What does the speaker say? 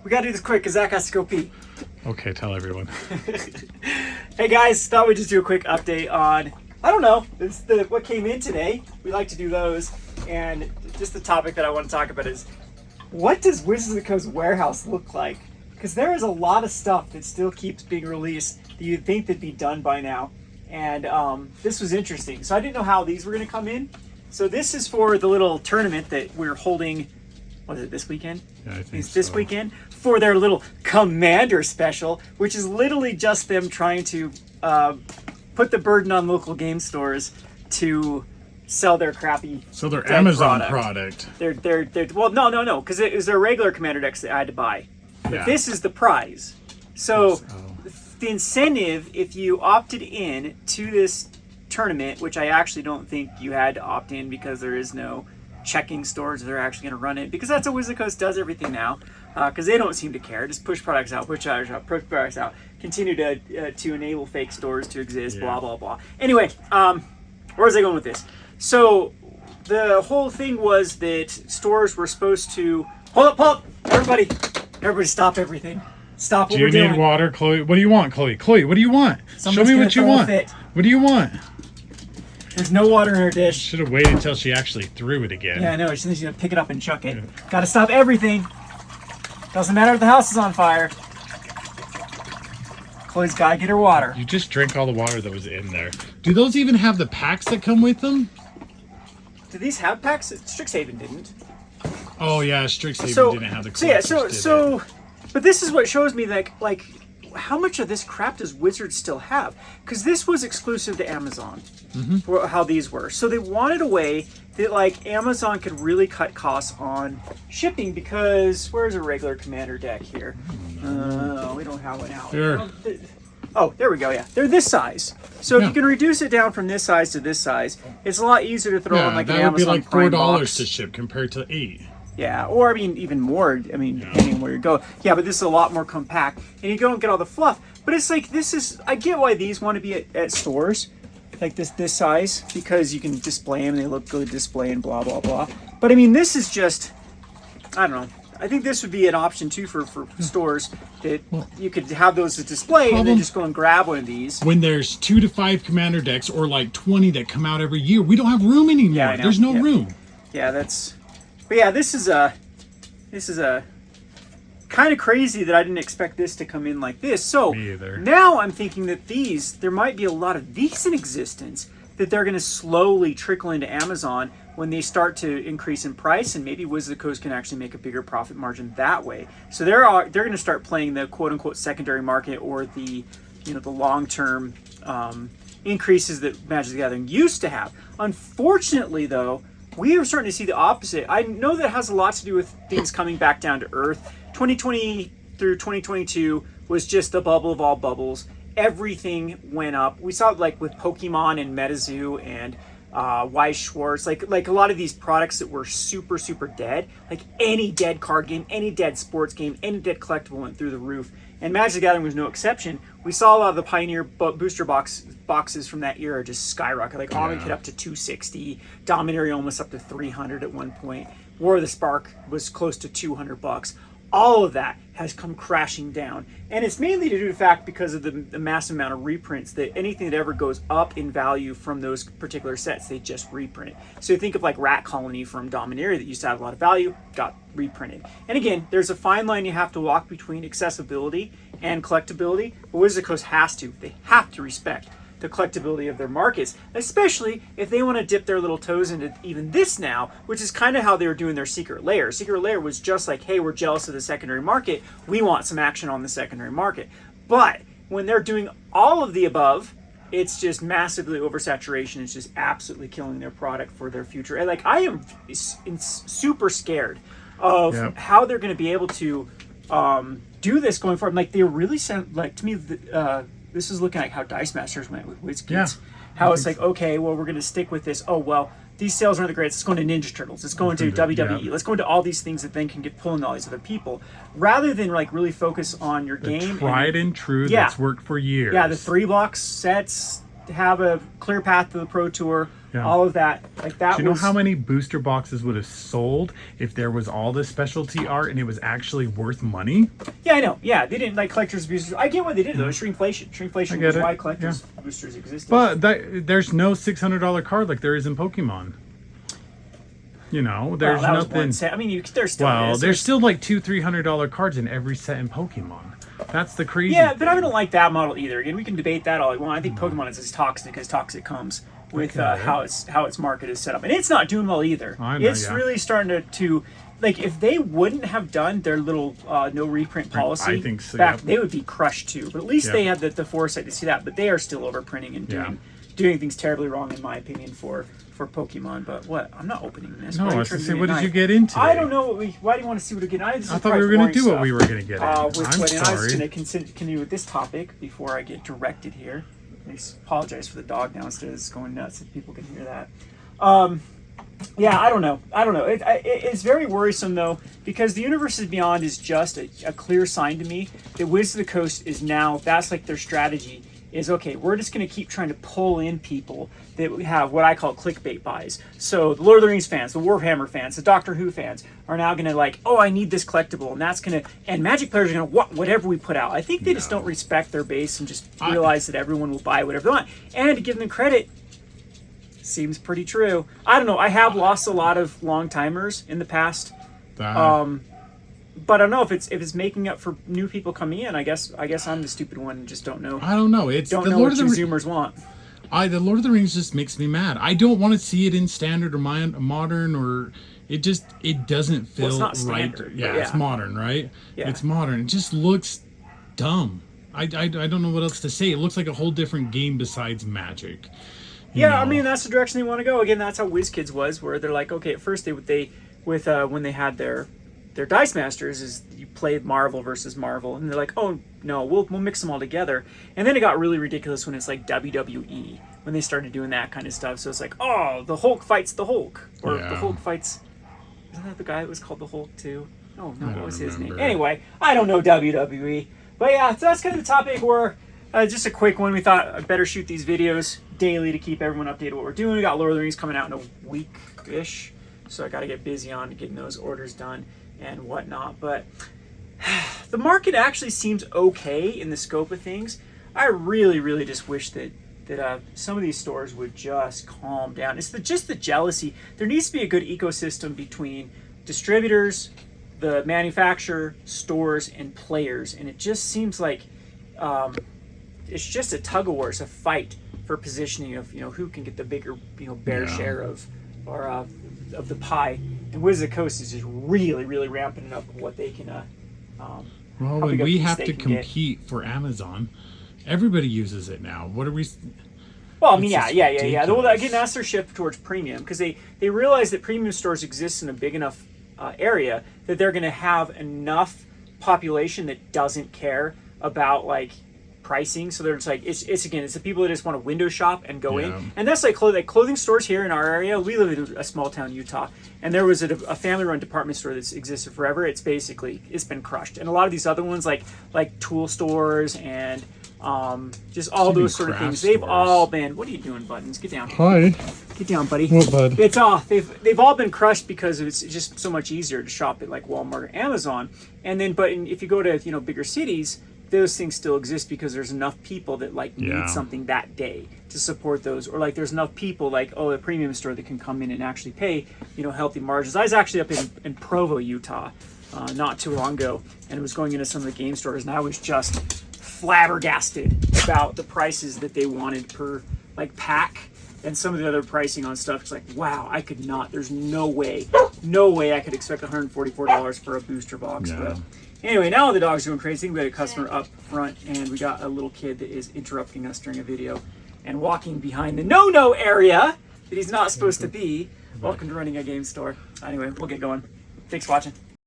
We gotta do this quick because Zach has to go pee. Okay, tell everyone. Hey guys, thought we'd just do a quick update on, I don't know, it's what came in today. We like to do those. And just the topic that I want to talk about is, what does Wizards of the Coast warehouse look like? Because there is a lot of stuff that still keeps being released that you'd think that'd be done by now. And this was interesting. So I didn't know how these were going to come in. So this is for the little tournament that we're holding, what is it, this weekend? Yeah, I think it's this weekend, for their little Commander special, which is literally just them trying to put the burden on local game stores to sell their crappy So their Amazon product. They're well, no, because it was their regular Commander decks that I had to buy. But Yeah. this is the prize. So Oh. the incentive, if you opted in to this tournament, which I actually don't think you had to opt in because there is no checking stores that are actually going to run it, because that's how Wizard of the Coast does everything now, because they don't seem to care. Just push products out, push products out, continue to enable fake stores to exist, Yeah. blah, blah, blah. Anyway, where was I going with this? So the whole thing was that stores were supposed to... Hold up, everybody stop everything. Stop what Do we're you doing. need water, Chloe? What do you want, Chloe? Chloe, what do you want? Somebody's Show me gonna what you throw a want. fit. What do you want? There's no water in her dish. Should have waited until she actually threw it again. Yeah, I know. She's gonna pick it up and chuck it. Gotta stop everything. Doesn't matter if the house is on fire. Chloe's gotta get her water. You just drank all the water that was in there. Do those even have the packs that come with them? Do these have packs? Strixhaven didn't. Oh yeah, Strixhaven So didn't have the so yeah, collectors, so but this is what shows me like how much of this crap does Wizards still have? Because this was exclusive to Amazon. For how these were. So they wanted a way that like Amazon could really cut costs on shipping, because where's a regular Commander deck here? We don't have one out. Here. Oh, there we go. Yeah, they're this size. So if Yeah. you can reduce it down from this size to this size, it's a lot easier to throw Yeah, on like an that would be Amazon like Prime $4 box. to ship compared to $8. Yeah, or I mean even more. I mean, depending on where you go. Yeah, but this is a lot more compact, and you don't get all the fluff. But it's like this is. I get why these want to be at stores, like this size, because you can display them and they look good display and blah blah blah. But I mean, this is just. I don't know. I think this would be an option too for stores that you could have those to display and then just go and grab one of these. When there's 2 to 5 Commander decks or like 20 that come out every year, we don't have room anymore. Yeah, I know. There's no Yeah. room. Yeah, that's. But yeah, this is a kind of crazy that I didn't expect this to come in like this. So Me either. now I'm thinking that there might be a lot of these in existence that they're going to slowly trickle into Amazon when they start to increase in price, and maybe Wizards of the Coast can actually make a bigger profit margin that way. So they're going to start playing the quote unquote secondary market, or the the long term increases that Magic the Gathering used to have. Unfortunately, though, we are starting to see the opposite. I know that has a lot to do with things coming back down to earth. 2020 through 2022 was just the bubble of all bubbles. Everything went up. We saw it like with Pokemon and MetaZoo and Weiss Schwartz, like a lot of these products that were super dead. Like any dead card game, any dead sports game, any dead collectible went through the roof. And Magic the Gathering was no exception. We saw a lot of the Pioneer booster boxes from that era just skyrocket. Like Omni hit up to 260, Dominaria almost up to 300 at one point. War of the Spark was close to $200. All of that has come crashing down, and it's mainly to do the fact because of the massive amount of reprints, that anything that ever goes up in value from those particular sets, they just reprint. So you think of like Rat Colony from Dominaria that used to have a lot of value, got reprinted. And again, there's a fine line you have to walk between accessibility and collectability, but Wizards of the Coast they have to respect the collectability of their markets, especially if they want to dip their little toes into even this now, which is kind of how they were doing their Secret Lair. Secret Lair was just like, hey, we're jealous of the secondary market. We want some action on the secondary market. But when they're doing all of the above, it's just massively oversaturation. It's just absolutely killing their product for their future. And like, I am super scared of how they're going to be able to do this going forward. Like, they really sound like, to me, this is looking like how Dice Masters went with WotC. Yeah. How it's like, okay, well, we're going to stick with this. Oh, well, these sales aren't the greatest. It's going to Ninja Turtles. It's going to WWE. Yeah. Let's go into all these things that then can get pulling all these other people, rather than like really focus on your game. Tried and true Yeah. that's worked for years. Yeah, the 3-box sets, have a clear path to the Pro Tour, Yeah. all of that. Like that. Do you know was, how many booster boxes would have sold if there was all this specialty art and it was actually worth money? Yeah, I know. Yeah, they didn't like collectors boosters. I get what they did though. Shrinkflation. Shrinkflation was why collectors boosters existed. But there's no $600 card like there is in Pokemon. You know, there's that was nothing. one set. I mean, there's still Well, is. there's still like $200-$300 cards in every set in Pokemon. That's the crazy. Yeah, but I thing. don't like that model either. Again, we can debate that all we want. I think Pokemon is as toxic comes with how its market is set up, and it's not doing well either. I know, It's really starting to like if they wouldn't have done their little no reprint policy, I think so, back, yeah. they would be crushed too. But at least they had the foresight to see that. But they are still overprinting and doing things terribly wrong, in my opinion, for Pokemon. But what? I'm not opening this. No, Why are I you was trying to to say, give what me a did you knife? get into? I don't know. Why do you want to see what we get? I thought we were going to do what we were going to get into. I'm And I was sorry. going to continue with this topic before I get directed here. I apologize for the dog downstairs. It's going nuts if people can hear that. Yeah, I don't know. It's very worrisome, though, because the Universes Beyond is just a clear sign to me that Wizards of the Coast is now, that's like their strategy, is okay, we're just going to keep trying to pull in people that have what I call clickbait buys. So the Lord of the Rings fans, the Warhammer fans, the Doctor Who fans are now going to like, oh, I need this collectible, and that's going to, and Magic players are going to want whatever we put out. I think they just don't respect their base and just realize that everyone will buy whatever they want. And to give them credit, seems pretty true. I don't know. I have lost a lot of long timers in the past. But I don't know if it's making up for new people coming in. I guess I'm the stupid one and just don't know. I don't know. It's don't the know Lord what of the consumers want. The Lord of the Rings just makes me mad. I don't want to see it in standard or modern or it doesn't feel It's not right. standard, Yeah, but it's modern, right? Yeah. It's modern. It just looks dumb. I don't know what else to say. It looks like a whole different game besides Magic. You know? I mean that's the direction they want to go. Again, that's how WizKids was, where they're like, okay, at first when they had their Dice Masters is you played Marvel versus Marvel, and they're like, oh no, we'll mix them all together. And then it got really ridiculous when it's like WWE, when they started doing that kind of stuff. So it's like, oh, the Hulk fights the Hulk, or the Hulk fights. Isn't that the guy that was called the Hulk too? Oh no, what was his name? Anyway, I don't know WWE, but yeah, so that's kind of the topic. Where just a quick one. We thought I'd better shoot these videos daily to keep everyone updated what we're doing. We got Lord of the Rings coming out in a week-ish, so I got to get busy on getting those orders done and whatnot. But the market actually seems okay in the scope of things. I really, really just wish that some of these stores would just calm down. It's just the jealousy. There needs to be a good ecosystem between distributors, the manufacturer, stores, and players. And it just seems like it's just a tug of war. It's a fight for positioning of who can get the bigger share of the pie. And Wizards of the Coast is just really, really ramping it up with what they can. Well, when we have to compete for Amazon, everybody uses it now. What are we? Well, I mean, yeah. Well, again, that's their shift towards premium because they realize that premium stores exist in a big enough area that they're going to have enough population that doesn't care about like pricing. So they're just like it's the people that just want to window shop and go in, and that's like clothing stores here in our area. We live in a small town, Utah, and there was a family-run department store that's existed forever. It's been crushed, and a lot of these other ones like tool stores and just all those sort of things. They've all been. What are you doing, Buttons? Get down. Hi. Get down, buddy. What, bud? It's off. They've all been crushed because it's just so much easier to shop at like Walmart or Amazon. And then, if you go to bigger cities, those things still exist because there's enough people that like need something that day to support those, or like there's enough people like a premium store that can come in and actually pay healthy margins. I was actually up in Provo, Utah, not too long ago, and was going into some of the game stores, and I was just flabbergasted about the prices that they wanted per like pack and some of the other pricing on stuff. It's like, wow, I could not. There's no way I could expect $144 for a booster box. Yeah. But anyway, now the dog's going crazy. We got a customer up front, and we got a little kid that is interrupting us during a video and walking behind the no-no area that he's not supposed to be. Welcome to running a game store. Anyway, we'll get going. Thanks for watching.